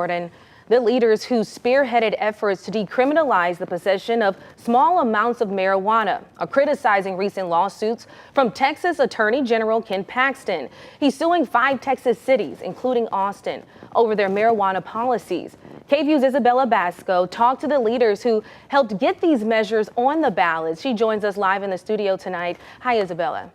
The leaders who spearheaded efforts to decriminalize the possession of small amounts of marijuana are criticizing recent lawsuits from Texas Attorney General Ken Paxton. He's suing 5 Texas cities, including Austin, over their marijuana policies. KVUE's Isabella Basco talked to the leaders who helped get these measures on the ballot. She joins us live in the studio tonight. Hi, Isabella.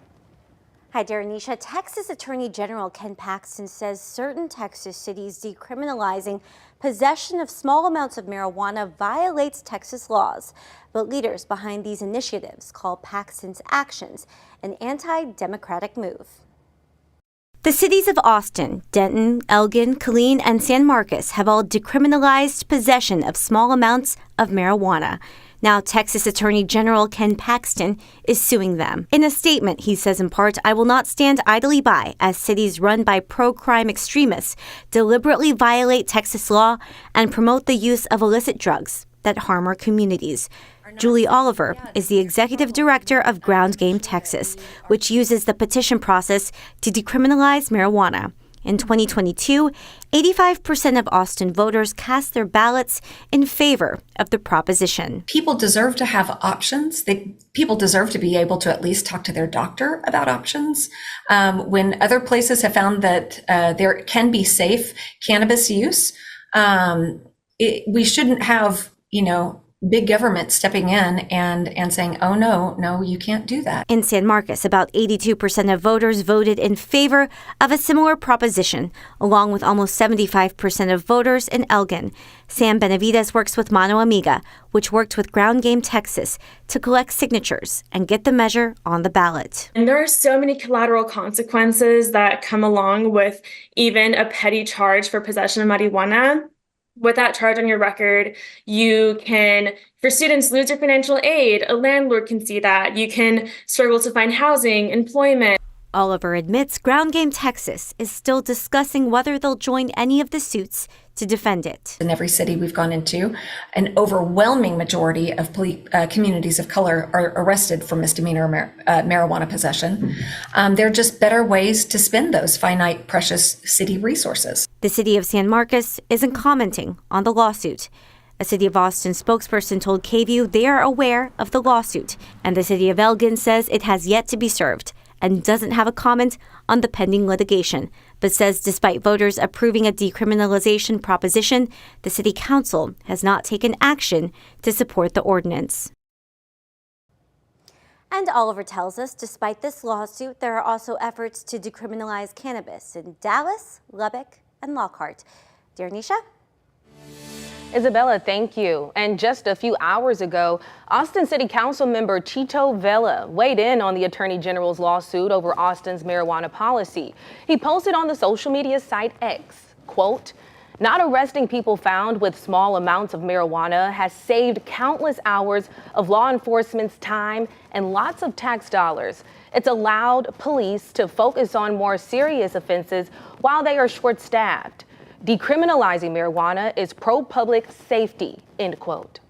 Hi, Darenisha. Texas Attorney General Ken Paxton says certain Texas cities decriminalizing possession of small amounts of marijuana violates Texas laws. But leaders behind these initiatives call Paxton's actions an anti-democratic move. The cities of Austin, Denton, Elgin, Killeen, and San Marcos have all decriminalized possession of small amounts of marijuana. Now, Texas Attorney General Ken Paxton is suing them. In a statement, he says in part, "I will not stand idly by as cities run by pro-crime extremists deliberately violate Texas law and promote the use of illicit drugs that harm our communities." Julie Oliver is the executive director of Ground Game Texas, which uses the petition process to decriminalize marijuana. In 2022, 85% of Austin voters cast their ballots in favor of the proposition. People deserve to have options. People deserve to be able to at least talk to their doctor about options. When other places have found that there can be safe cannabis use, we shouldn't have, big government stepping in and saying, oh, no, you can't do that. In San Marcos, about 82% of voters voted in favor of a similar proposition, along with almost 75% of voters in Elgin. Sam Benavides works with Mano Amiga, which worked with Ground Game Texas to collect signatures and get the measure on the ballot. And there are so many collateral consequences that come along with even a petty charge for possession of marijuana. With that charge on your record, you can, for students, lose your financial aid. A landlord can see that. You can struggle to find housing, employment. Oliver admits Ground Game Texas is still discussing whether they'll join any of the suits to defend it. In every city we've gone into, an overwhelming majority of communities of color are arrested for misdemeanor marijuana possession. There are just better ways to spend those finite, precious city resources. The city of San Marcos isn't commenting on the lawsuit. A City of Austin spokesperson told KVUE they are aware of the lawsuit, and the city of Elgin says it has yet to be served and doesn't have a comment on the pending litigation, but says despite voters approving a decriminalization proposition, the city council has not taken action to support the ordinance. And Oliver tells us, despite this lawsuit, there are also efforts to decriminalize cannabis in Dallas, Lubbock, and Lockhart. Darenisha? Isabella, thank you. And just a few hours ago, Austin City Council member Chito Vela weighed in on the Attorney General's lawsuit over Austin's marijuana policy. He posted on the social media site X, quote, "Not arresting people found with small amounts of marijuana has saved countless hours of law enforcement's time and lots of tax dollars. It's allowed police to focus on more serious offenses while they are short-staffed. Decriminalizing marijuana is pro-public safety," end quote.